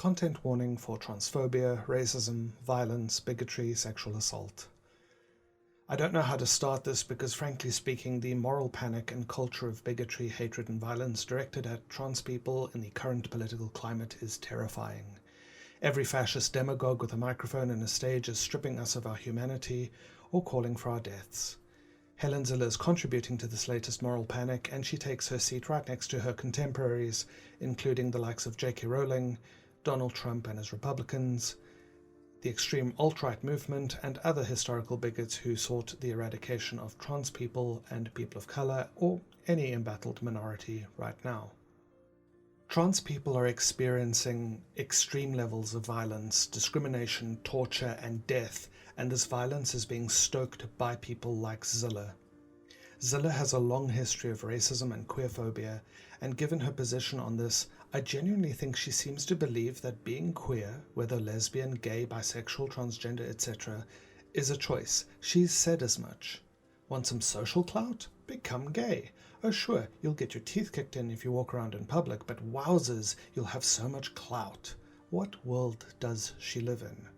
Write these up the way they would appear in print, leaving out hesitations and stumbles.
Content warning for transphobia, racism, violence, bigotry, sexual assault. I don't know how to start this because, frankly speaking, the moral panic and culture of bigotry, hatred and violence directed at trans people in the current political climate is terrifying. Every fascist demagogue with a microphone and a stage is stripping us of our humanity or calling for our deaths. Helen Zille is contributing to this latest moral panic, and she takes her seat right next to her contemporaries, including the likes of J.K. Rowling, Donald Trump and his Republicans, the extreme alt-right movement, and other historical bigots who sought the eradication of trans people and people of colour, or any embattled minority right now. Trans people are experiencing extreme levels of violence, discrimination, torture and death, and this violence is being stoked by people like Zille. Zille has a long history of racism and queerphobia, and given her position on this, I genuinely think she seems to believe that being queer, whether lesbian, gay, bisexual, transgender, etc., is a choice. She's said as much. Want some social clout? Become gay. Oh sure, you'll get your teeth kicked in if you walk around in public, but wowzers, you'll have so much clout. What world does she live in?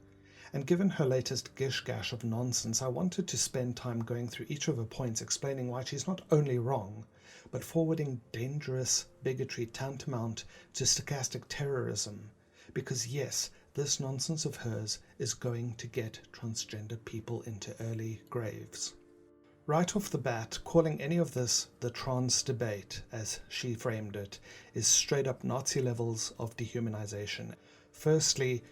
And given her latest gish-gash of nonsense, I wanted to spend time going through each of her points, explaining why she's not only wrong, but forwarding dangerous bigotry tantamount to stochastic terrorism. Because yes, this nonsense of hers is going to get transgender people into early graves. Right off the bat, calling any of this the trans debate, as she framed it, is straight up Nazi levels of dehumanization. Firstly,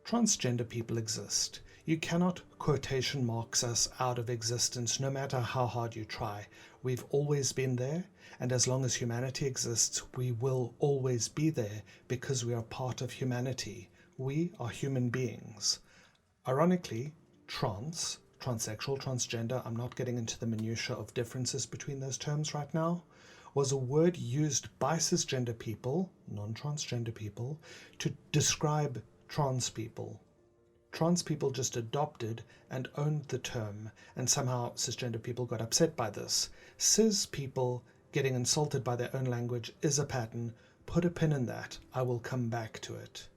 transgender people exist. You cannot quotation marks us out of existence no matter how hard you try. We've always been there, and as long as humanity exists, we will always be there because we are part of humanity. We are human beings. Ironically, transsexual, transgender, I'm not getting into the minutiae of differences between those terms right now, was a word used by cisgender people, non-transgender people, to describe trans people. Trans people just adopted and owned the term, and somehow cisgender people got upset by this. Cis people getting insulted by their own language is a pattern. Put a pin in that. I will come back to it.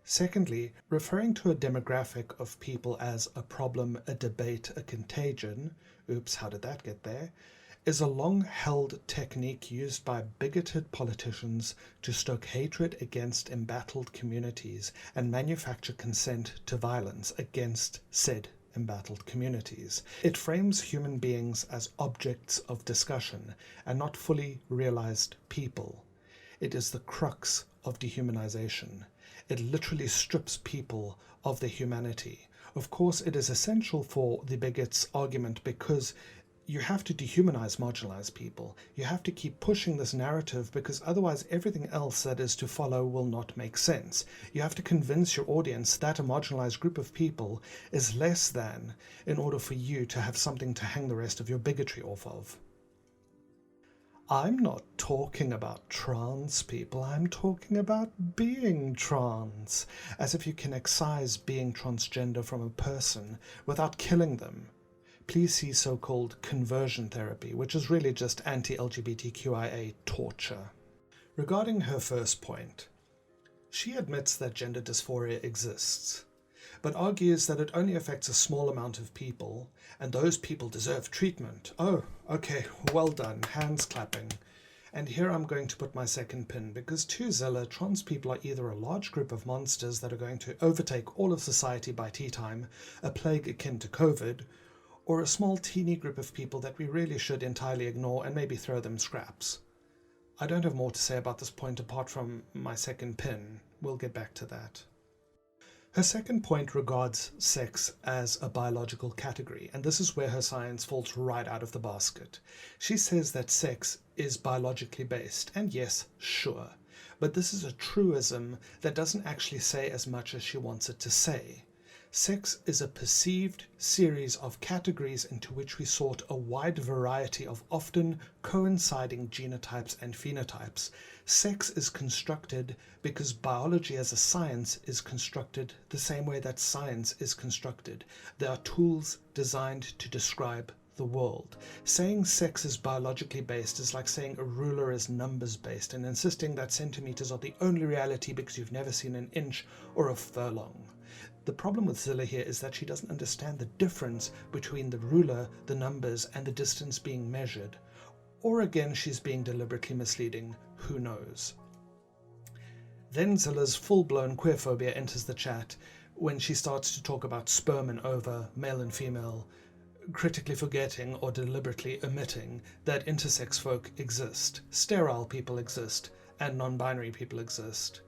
Secondly, referring to a demographic of people as a problem, a debate, a contagion, oops, how did that get there, is a long-held technique used by bigoted politicians to stoke hatred against embattled communities and manufacture consent to violence against said embattled communities. It frames human beings as objects of discussion and not fully realized people. It is the crux of dehumanization. It literally strips people of their humanity. Of course, it is essential for the bigot's argument because you have to dehumanize marginalized people. You have to keep pushing this narrative because otherwise everything else that is to follow will not make sense. You have to convince your audience that a marginalized group of people is less than in order for you to have something to hang the rest of your bigotry off of. I'm not talking about trans people, I'm talking about being trans, as if you can excise being transgender from a person without killing them. Please see so-called conversion therapy, which is really just anti-LGBTQIA torture. Regarding her first point, she admits that gender dysphoria exists, but argues that it only affects a small amount of people, and those people deserve treatment. Oh, okay, well done, hands clapping. And here I'm going to put my second pin, because to Zille, trans people are either a large group of monsters that are going to overtake all of society by tea time, a plague akin to COVID, or a small teeny group of people that we really should entirely ignore and maybe throw them scraps. I don't have more to say about this point apart from my second pin. We'll get back to that. Her second point regards sex as a biological category, and this is where her science falls right out of the basket. She says that sex is biologically based, and yes, sure, but this is a truism that doesn't actually say as much as she wants it to say. Sex is a perceived series of categories into which we sort a wide variety of often coinciding genotypes and phenotypes. Sex is constructed because biology as a science is constructed the same way that science is constructed. There are tools designed to describe the world. Saying sex is biologically based is like saying a ruler is numbers based and insisting that centimeters are the only reality because you've never seen an inch or a furlong. The problem with Zille here is that she doesn't understand the difference between the ruler, the numbers, and the distance being measured. Or again, she's being deliberately misleading. Who knows? Then Zille's full-blown queerphobia enters the chat when she starts to talk about sperm and ova, male and female, critically forgetting or deliberately omitting that intersex folk exist, sterile people exist, and non-binary people exist.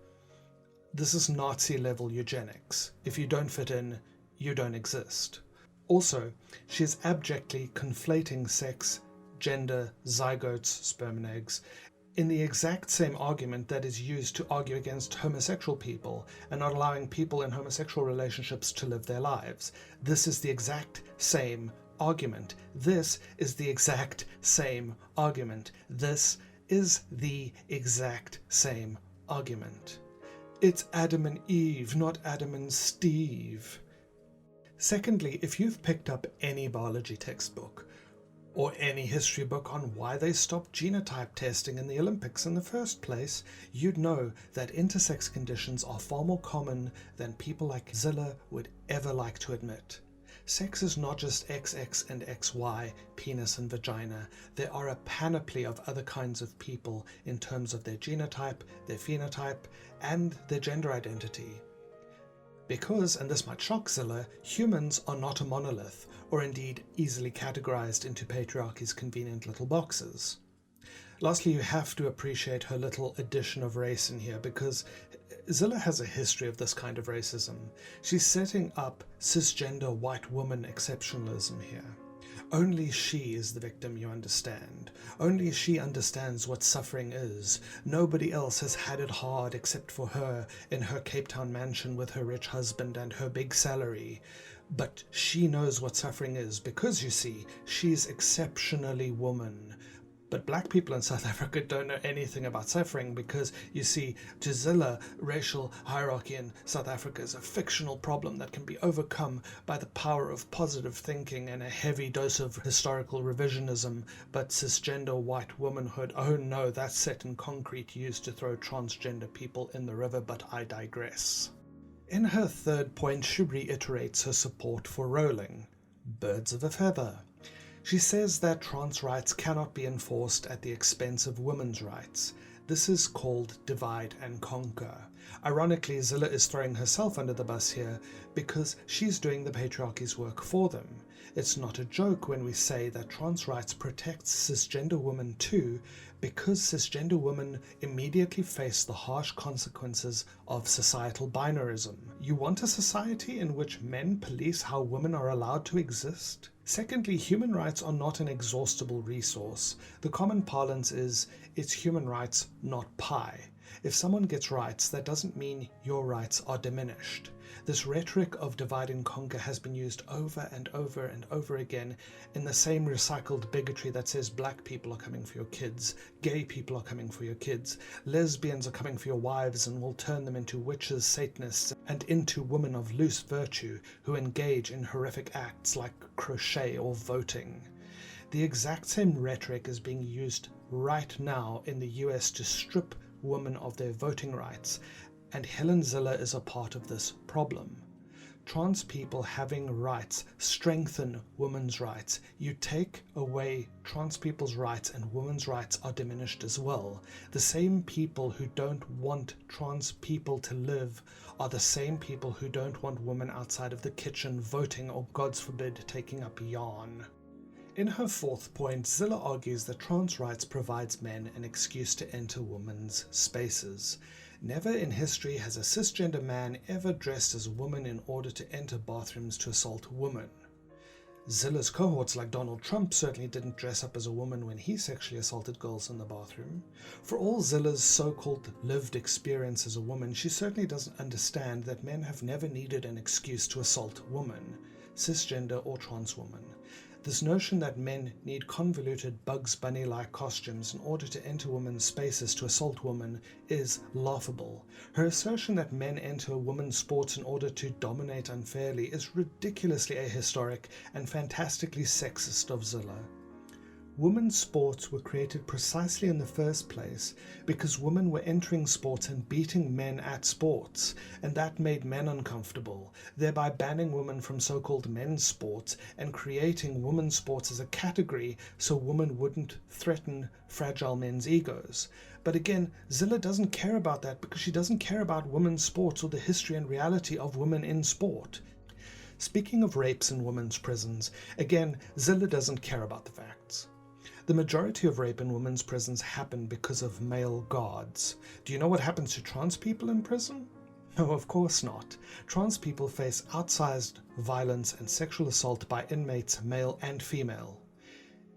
This is Nazi-level eugenics. If you don't fit in, you don't exist. Also, she is abjectly conflating sex, gender, zygotes, sperm and eggs, in the exact same argument that is used to argue against homosexual people and not allowing people in homosexual relationships to live their lives. This is the exact same argument. This is the exact same argument. This is the exact same argument. It's Adam and Eve, not Adam and Steve. Secondly, if you've picked up any biology textbook, or any history book on why they stopped genotype testing in the Olympics in the first place, you'd know that intersex conditions are far more common than people like Zille would ever like to admit. Sex is not just XX and XY, penis and vagina. There are a panoply of other kinds of people in terms of their genotype, their phenotype, and their gender identity. Because, and this might shock Zille, humans are not a monolith, or indeed easily categorized into patriarchy's convenient little boxes. Lastly, you have to appreciate her little addition of race in here, because Zille has a history of this kind of racism. She's setting up cisgender white woman exceptionalism here. Only she is the victim, you understand. Only she understands what suffering is. Nobody else has had it hard except for her in her Cape Town mansion with her rich husband and her big salary. But she knows what suffering is because, you see, she's exceptionally woman. But black people in South Africa don't know anything about suffering because, you see, to Zille, racial hierarchy in South Africa is a fictional problem that can be overcome by the power of positive thinking and a heavy dose of historical revisionism. But cisgender white womanhood, oh no, that's set in concrete used to throw transgender people in the river, but I digress. In her third point, she reiterates her support for Rowling. Birds of a feather. She says that trans rights cannot be enforced at the expense of women's rights. This is called divide and conquer. Ironically, Zille is throwing herself under the bus here because she's doing the patriarchy's work for them. It's not a joke when we say that trans rights protects cisgender women too, because cisgender women immediately face the harsh consequences of societal binarism. You want a society in which men police how women are allowed to exist? Secondly, human rights are not an exhaustible resource. The common parlance is, it's human rights, not pie. If someone gets rights, that doesn't mean your rights are diminished. This rhetoric of divide and conquer has been used over and over and over again in the same recycled bigotry that says black people are coming for your kids, gay people are coming for your kids, lesbians are coming for your wives and will turn them into witches, Satanists, and into women of loose virtue who engage in horrific acts like crochet or voting. The exact same rhetoric is being used right now in the US to strip women of their voting rights, and Helen Zille is a part of this problem. Trans people having rights strengthen women's rights. You take away trans people's rights and women's rights are diminished as well. The same people who don't want trans people to live are the same people who don't want women outside of the kitchen voting or, God forbid, taking up yarn. In her fourth point, Zille argues that trans rights provides men an excuse to enter women's spaces. Never in history has a cisgender man ever dressed as a woman in order to enter bathrooms to assault women. Zille's cohorts like Donald Trump certainly didn't dress up as a woman when he sexually assaulted girls in the bathroom. For all Zille's so-called lived experience as a woman, she certainly doesn't understand that men have never needed an excuse to assault women, cisgender or trans women. This notion that men need convoluted Bugs Bunny-like costumes in order to enter women's spaces to assault women is laughable. Her assertion that men enter women's sports in order to dominate unfairly is ridiculously ahistoric and fantastically sexist of Zille. Women's sports were created precisely in the first place because women were entering sports and beating men at sports, and that made men uncomfortable, thereby banning women from so-called men's sports and creating women's sports as a category so women wouldn't threaten fragile men's egos. But again, Zille doesn't care about that because she doesn't care about women's sports or the history and reality of women in sport. Speaking of rapes in women's prisons, again, Zille doesn't care about the facts. The majority of rape in women's prisons happen because of male guards. Do you know what happens to trans people in prison? No, of course not. Trans people face outsized violence and sexual assault by inmates, male and female.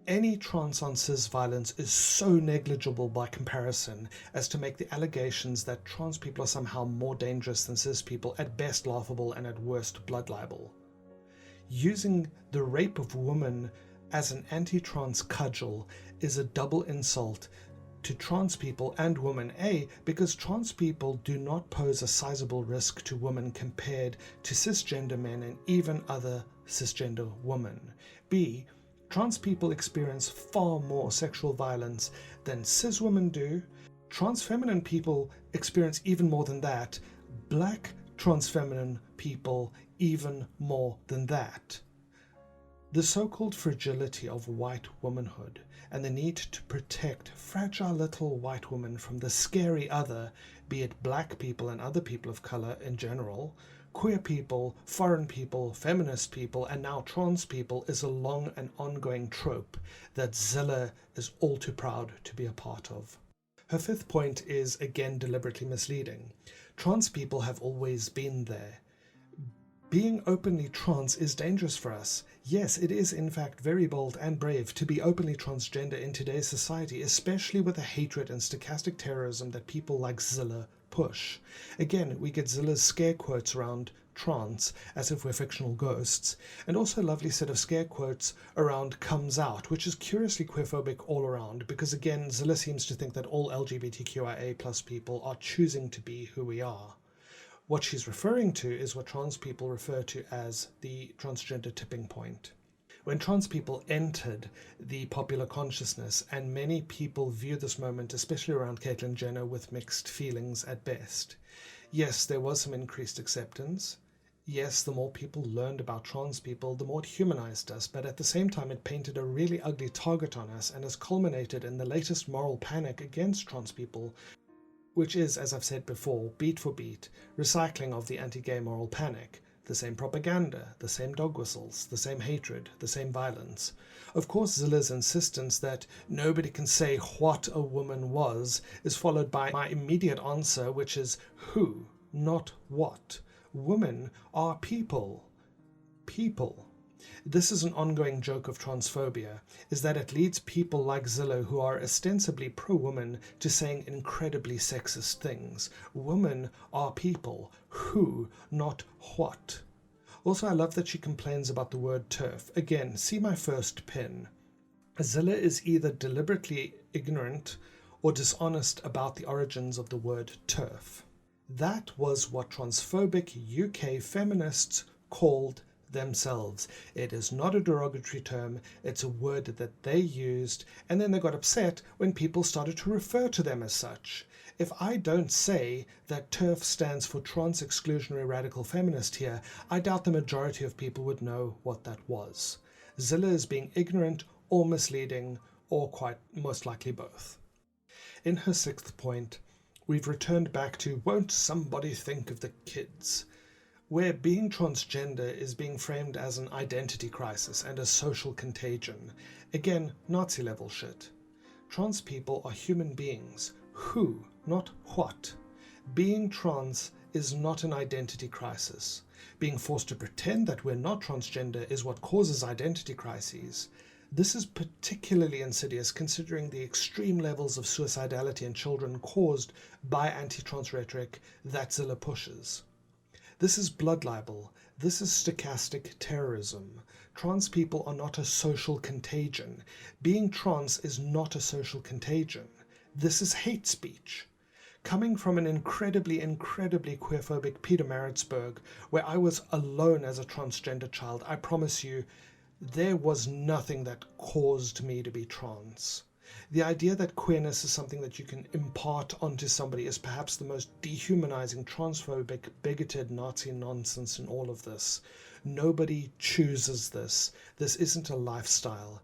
Any trans on cis violence is so negligible by comparison as to make the allegations that trans people are somehow more dangerous than cis people at best laughable and at worst blood libel. Using the rape of women as an anti-trans cudgel is a double insult to trans people and women. A, because trans people do not pose a sizable risk to women compared to cisgender men and even other cisgender women. B, trans people experience far more sexual violence than cis women do. Trans feminine people experience even more than that. Black trans feminine people even more than that. The so-called fragility of white womanhood and the need to protect fragile little white women from the scary other, be it black people and other people of color in general, queer people, foreign people, feminist people, and now trans people, is a long and ongoing trope that Zille is all too proud to be a part of. Her fifth point is again deliberately misleading. Trans people have always been there. Being openly trans is dangerous for us. Yes, it is in fact very bold and brave to be openly transgender in today's society, especially with the hatred and stochastic terrorism that people like Zille push. Again, we get Zille's scare quotes around trans as if we're fictional ghosts, and also a lovely set of scare quotes around comes out, which is curiously queerphobic all around, because again, Zille seems to think that all lgbtqia plus people are choosing to be who we are. What she's referring to is what trans people refer to as the transgender tipping point. When trans people entered the popular consciousness, and many people view this moment, especially around Caitlyn Jenner, with mixed feelings at best. Yes, there was some increased acceptance. Yes, the more people learned about trans people, the more it humanized us, but at the same time it painted a really ugly target on us and has culminated in the latest moral panic against trans people, which is, as I've said before, beat for beat, recycling of the anti-gay moral panic. The same propaganda, the same dog whistles, the same hatred, the same violence. Of course, Zille's insistence that nobody can say what a woman was is followed by my immediate answer, which is who, not what. Women are people. People. This is an ongoing joke of transphobia, is that it leads people like Zille, who are ostensibly pro-woman, to saying incredibly sexist things. Women are people. Who, not what. Also, I love that she complains about the word TERF. Again, see my first pin. Zille is either deliberately ignorant or dishonest about the origins of the word TERF. That was what transphobic UK feminists called themselves. It is not a derogatory term, it's a word that they used, and then they got upset when people started to refer to them as such. If I don't say that TERF stands for Trans Exclusionary Radical Feminist here, I doubt the majority of people would know what that was. Zille is being ignorant or misleading, or quite most likely both. In her sixth point, we've returned back to won't somebody think of the kids, where being transgender is being framed as an identity crisis and a social contagion. Again, Nazi-level shit. Trans people are human beings. Who, not what. Being trans is not an identity crisis. Being forced to pretend that we're not transgender is what causes identity crises. This is particularly insidious considering the extreme levels of suicidality in children caused by anti-trans rhetoric that Zille pushes. This is blood libel. This is stochastic terrorism. Trans people are not a social contagion. Being trans is not a social contagion. This is hate speech. Coming from an incredibly queerphobic Pietermaritzburg, where I was alone as a transgender child, I promise you, there was nothing that caused me to be trans. The idea that queerness is something that you can impart onto somebody is perhaps the most dehumanizing, transphobic, bigoted Nazi nonsense in all of this. Nobody chooses this. This isn't a lifestyle.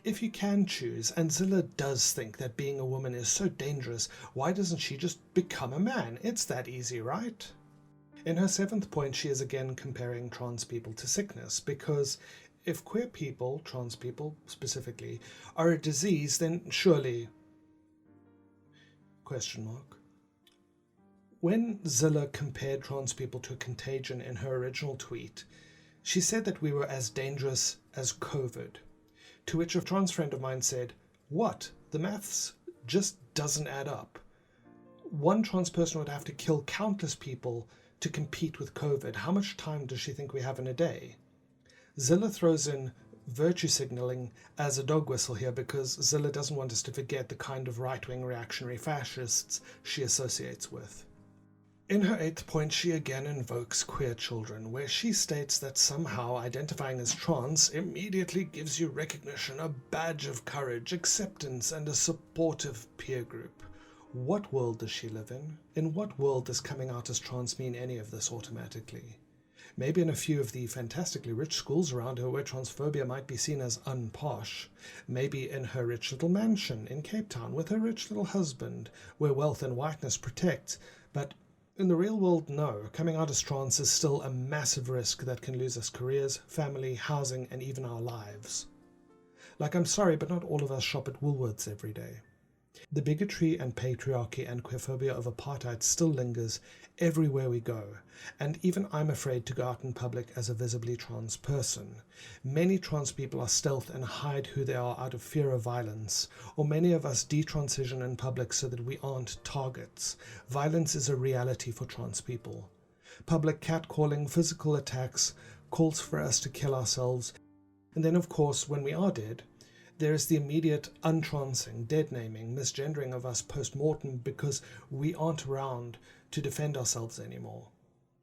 If you can choose, and Zille does think that being a woman is so dangerous, why doesn't she just become a man? It's that easy, right? In her 7th point, she is again comparing trans people to sickness, because if queer people, trans people specifically, are a disease, then surely... ? When Zille compared trans people to a contagion in her original tweet, she said that we were as dangerous as COVID. To which a trans friend of mine said, "What? The maths just doesn't add up. One trans person would have to kill countless people to compete with COVID. How much time does she think we have in a day?" Zille throws in virtue signaling as a dog whistle here because Zille doesn't want us to forget the kind of right-wing reactionary fascists she associates with. In her 8th point, she again invokes queer children, where she states that somehow identifying as trans immediately gives you recognition, a badge of courage, acceptance, and a supportive peer group. What world does she live in? In what world does coming out as trans mean any of this automatically? Maybe in a few of the fantastically rich schools around her where transphobia might be seen as unposh. Maybe in her rich little mansion in Cape Town with her rich little husband, where wealth and whiteness protect, but in the real world, no. Coming out as trans is still a massive risk that can lose us careers, family, housing, and even our lives. Like, I'm sorry, but not all of us shop at Woolworths every day. The bigotry and patriarchy and queerphobia of apartheid still lingers everywhere we go, and even I'm afraid to go out in public as a visibly trans person. Many trans people are stealth and hide who they are out of fear of violence, or many of us detransition in public so that we aren't targets. Violence is a reality for trans people. Public catcalling, physical attacks, calls for us to kill ourselves, and then of course when we are dead, there is the immediate untransing, dead-naming, misgendering of us post-mortem because we aren't around to defend ourselves anymore.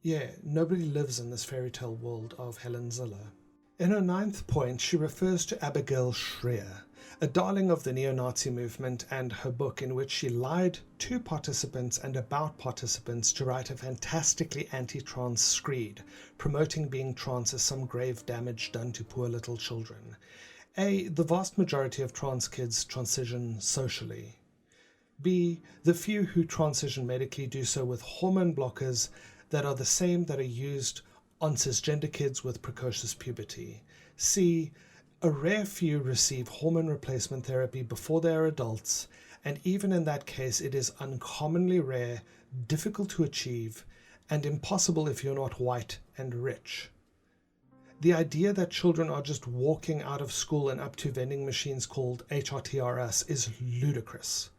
Yeah, nobody lives in this fairy tale world of Helen Zille. In her 9th point, she refers to Abigail Shrier, a darling of the neo-Nazi movement, and her book in which she lied to participants and about participants to write a fantastically anti-trans screed, promoting being trans as some grave damage done to poor little children. A. The vast majority of trans kids transition socially. B. The few who transition medically do so with hormone blockers that are the same that are used on cisgender kids with precocious puberty. C. A rare few receive hormone replacement therapy before they are adults, and even in that case it is uncommonly rare, difficult to achieve, and impossible if you're not white and rich. The idea that children are just walking out of school and up to vending machines called HRTRS is ludicrous.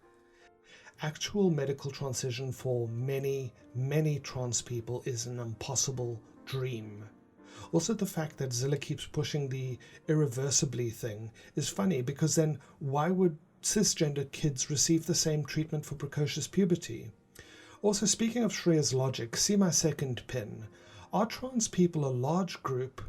Actual medical transition for many trans people is an impossible dream. Also, the fact that Zille keeps pushing the irreversibly thing is funny, because then why would cisgender kids receive the same treatment for precocious puberty? Also, speaking of Shreyer's logic, see my 2nd pin. Are trans people a large group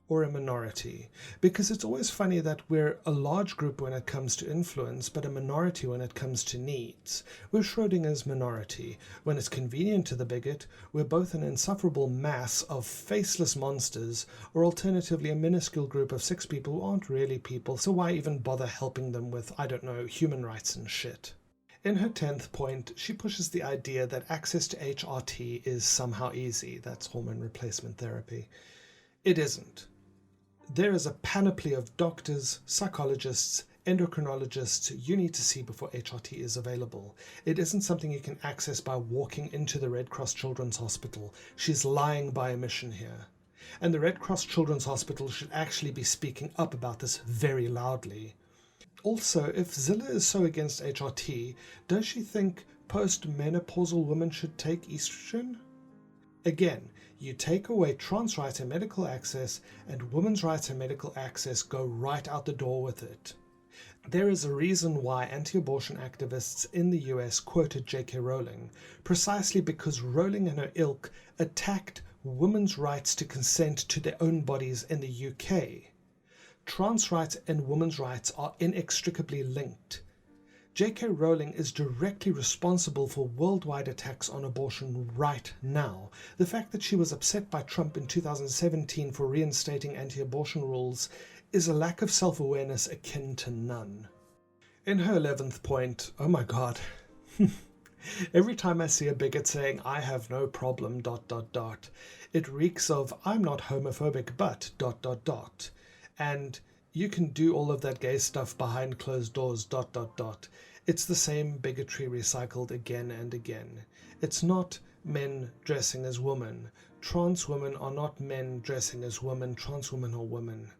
or a minority? Because it's always funny that we're a large group when it comes to influence, but a minority when it comes to needs. We're Schrodinger's minority. When it's convenient to the bigot, we're both an insufferable mass of faceless monsters, or alternatively a minuscule group of 6 people who aren't really people, so why even bother helping them with, I don't know, human rights and shit? In her 10th point, she pushes the idea that access to HRT is somehow easy. That's hormone replacement therapy. It isn't. There is a panoply of doctors, psychologists, endocrinologists you need to see before HRT is available. It isn't something you can access by walking into the Red Cross Children's Hospital. She's lying by omission here. And the Red Cross Children's Hospital should actually be speaking up about this very loudly. Also, if Zille is so against HRT, does she think post-menopausal women should take estrogen? Again, you take away trans rights and medical access, and women's rights and medical access go right out the door with it. There is a reason why anti-abortion activists in the US quoted J.K. Rowling, precisely because Rowling and her ilk attacked women's rights to consent to their own bodies in the UK. Trans rights and women's rights are inextricably linked. J.K. Rowling is directly responsible for worldwide attacks on abortion right now. The fact that she was upset by Trump in 2017 for reinstating anti-abortion rules is a lack of self-awareness akin to none. In her 11th point, oh my god, every time I see a bigot saying, I have no problem, ... it reeks of, I'm not homophobic, but ... And you can do all of that gay stuff behind closed doors ... It's the same bigotry recycled again and again. It's not men dressing as women. Trans women are not men dressing as women. Trans women are women.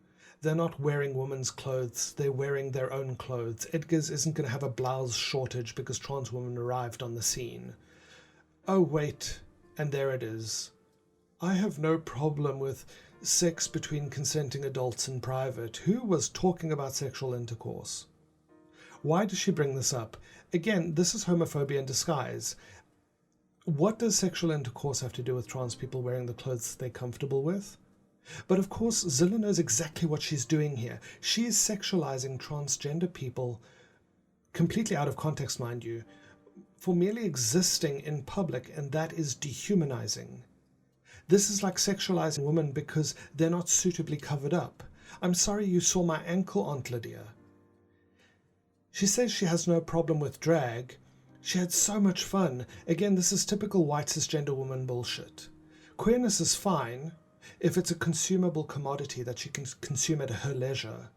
They're not wearing women's clothes, they're wearing their own clothes. Edgar's isn't going to have a blouse shortage because trans women arrived on the scene. Oh wait, and there it is. I have no problem with sex between consenting adults in private. Who was talking about sexual intercourse? Why does she bring this up? Again, this is homophobia in disguise. What does sexual intercourse have to do with trans people wearing the clothes they're comfortable with? But of course, Zille knows exactly what she's doing here. She is sexualizing transgender people, completely out of context, mind you, for merely existing in public, and that is dehumanizing. This is like sexualizing women because they're not suitably covered up. I'm sorry you saw my ankle, Aunt Lydia. She says she has no problem with drag. She had so much fun. Again, this is typical white cisgender woman bullshit. Queerness is fine if it's a consumable commodity that she can consume at her leisure.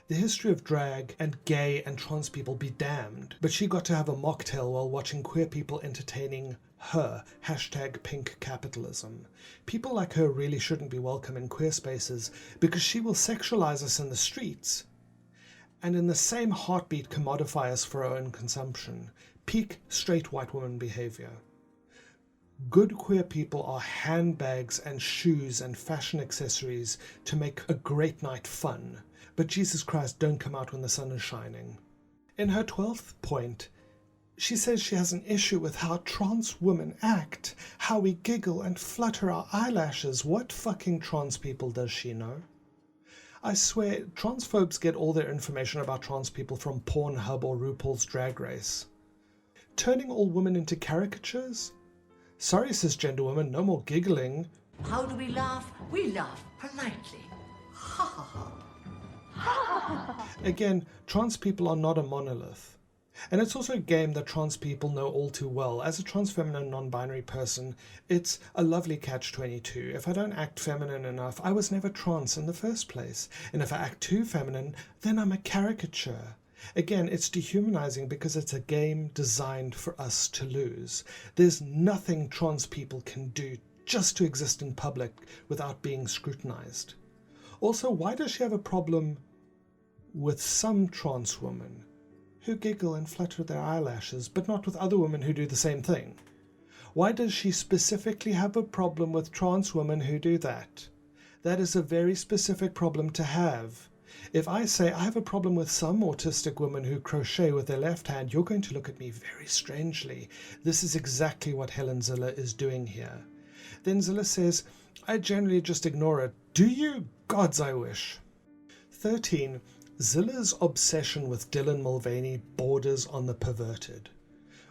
The history of drag and gay and trans people be damned, but she got to have a mocktail while watching queer people entertaining her. #pink capitalism. People like her really shouldn't be welcome in queer spaces because she will sexualize us in the streets and in the same heartbeat commodify us for our own consumption. Peak straight white woman behavior. Good queer people are handbags and shoes and fashion accessories to make a great night fun. But Jesus Christ, don't come out when the sun is shining. In her 12th point, she says she has an issue with how trans women act, how we giggle and flutter our eyelashes. What fucking trans people does she know? I swear, transphobes get all their information about trans people from Pornhub or RuPaul's Drag Race. Turning all women into caricatures? Sorry, cisgender women, no more giggling. How do we laugh? We laugh politely. Ha ha ha. Ha ha ha. Again, trans people are not a monolith. And it's also a game that trans people know all too well. As a trans feminine non-binary person, it's a lovely catch-22. If I don't act feminine enough, I was never trans in the first place. And if I act too feminine, then I'm a caricature. Again, it's dehumanizing because it's a game designed for us to lose. There's nothing trans people can do just to exist in public without being scrutinized. Also, why does she have a problem with some trans women who giggle and flutter their eyelashes, but not with other women who do the same thing? Why does she specifically have a problem with trans women who do that? That is a very specific problem to have. If I say I have a problem with some autistic women who crochet with their left hand, you're going to look at me very strangely. This is exactly what Helen Zille is doing here. Then Zille says, I generally just ignore it. Do you? Gods, I wish. 13. Zille's obsession with Dylan Mulvaney borders on the perverted.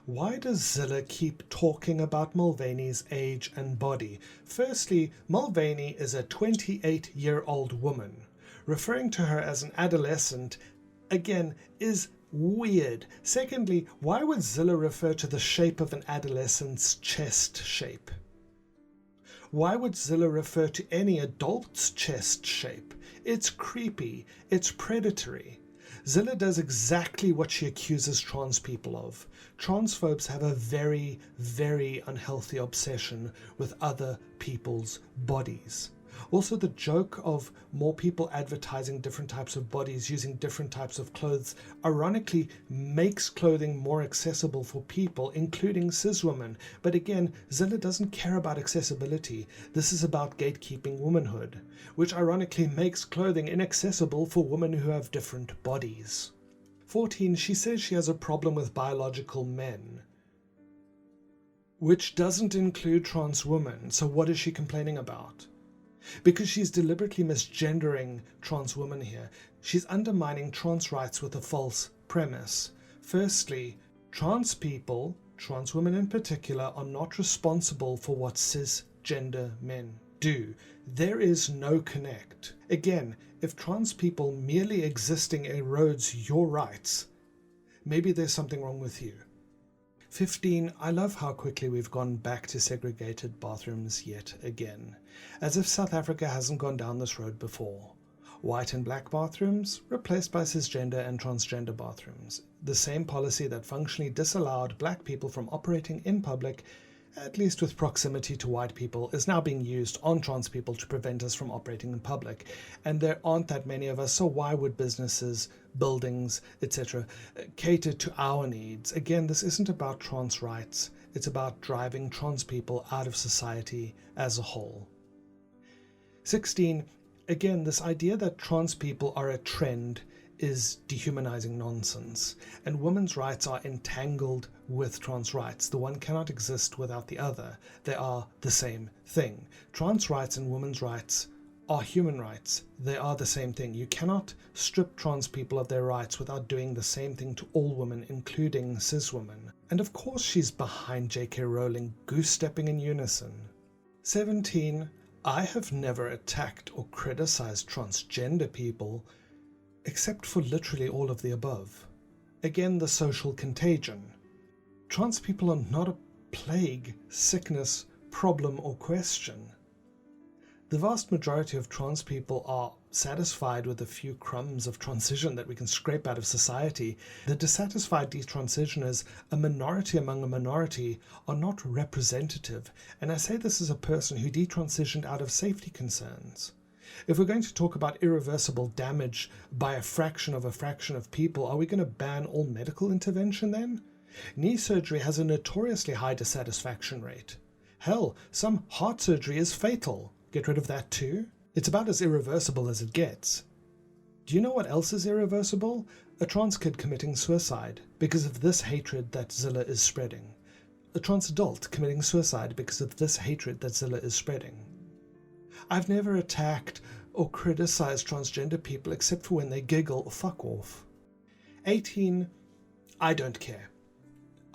Why does Zille keep talking about Mulvaney's age and body? Firstly, Mulvaney is a 28-year-old woman. Referring to her as an adolescent, again, is weird. Secondly, why would Zille refer to the shape of an adolescent's chest shape? Why would Zille refer to any adult's chest shape? It's creepy. It's predatory. Zille does exactly what she accuses trans people of. Transphobes have a very, very unhealthy obsession with other people's bodies. Also, the joke of more people advertising different types of bodies using different types of clothes ironically makes clothing more accessible for people, including cis women. But again, Zille doesn't care about accessibility. This is about gatekeeping womanhood, which ironically makes clothing inaccessible for women who have different bodies. 14. She says she has a problem with biological men, which doesn't include trans women. So what is she complaining about? Because she's deliberately misgendering trans women here. She's undermining trans rights with a false premise. Firstly, trans people, trans women in particular, are not responsible for what cisgender men do. There is no connect. Again, if trans people merely existing erodes your rights, maybe there's something wrong with you. 15. I love how quickly we've gone back to segregated bathrooms yet again, as if South Africa hasn't gone down this road before. White and black bathrooms replaced by cisgender and transgender bathrooms. The same policy that functionally disallowed black people from operating in public, at least with proximity to white people, is now being used on trans people to prevent us from operating in public. And there aren't that many of us, so why would businesses, buildings, etc. cater to our needs? Again, this isn't about trans rights. It's about driving trans people out of society as a whole. 16. Again, this idea that trans people are a trend is dehumanizing nonsense, and women's rights are entangled with trans rights. The one cannot exist without the other. They are the same thing. Trans rights and women's rights are human rights. They are the same thing. You cannot strip trans people of their rights without doing the same thing to all women, including cis women. And of course she's behind J.K. Rowling goose-stepping in unison. 17. I have never attacked or criticized transgender people, except for literally all of the above. Again, the social contagion. Trans people are not a plague, sickness, problem, or question. The vast majority of trans people are satisfied with a few crumbs of transition that we can scrape out of society. The dissatisfied detransitioners, a minority among a minority, are not representative. And I say this as a person who detransitioned out of safety concerns. If we're going to talk about irreversible damage by a fraction of people, are we going to ban all medical intervention then? Knee surgery has a notoriously high dissatisfaction rate. Hell, some heart surgery is fatal. Get rid of that too? It's about as irreversible as it gets. Do you know what else is irreversible? A trans kid committing suicide because of this hatred that Zille is spreading. A trans adult committing suicide because of this hatred that Zille is spreading. I've never attacked or criticized transgender people except for when they giggle or fuck off. 18. I don't care.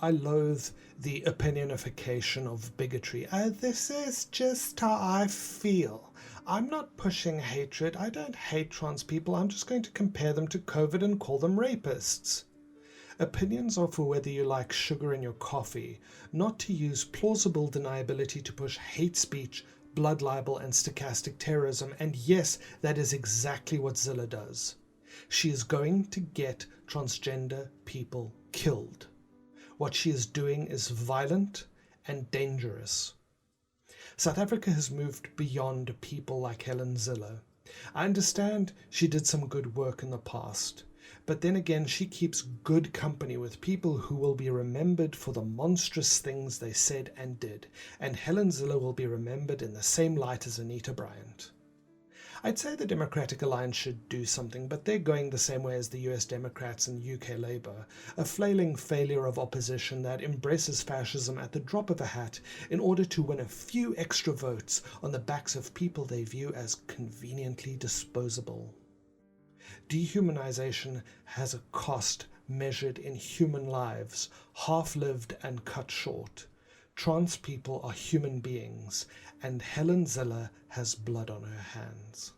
I loathe the opinionification of bigotry. This is just how I feel. I'm not pushing hatred. I don't hate trans people. I'm just going to compare them to COVID and call them rapists. Opinions are for whether you like sugar in your coffee, not to use plausible deniability to push hate speech, blood libel, and stochastic terrorism. And yes, that is exactly what Zille does. She is going to get transgender people killed. What she is doing is violent and dangerous. South Africa has moved beyond people like Helen Zille. I understand she did some good work in the past, but then again she keeps good company with people who will be remembered for the monstrous things they said and did, and Helen Zille will be remembered in the same light as Anita Bryant. I'd say the Democratic Alliance should do something, but they're going the same way as the US Democrats and UK Labour, a flailing failure of opposition that embraces fascism at the drop of a hat in order to win a few extra votes on the backs of people they view as conveniently disposable. Dehumanization has a cost measured in human lives, half-lived and cut short. Trans people are human beings, and Helen Zille has blood on her hands.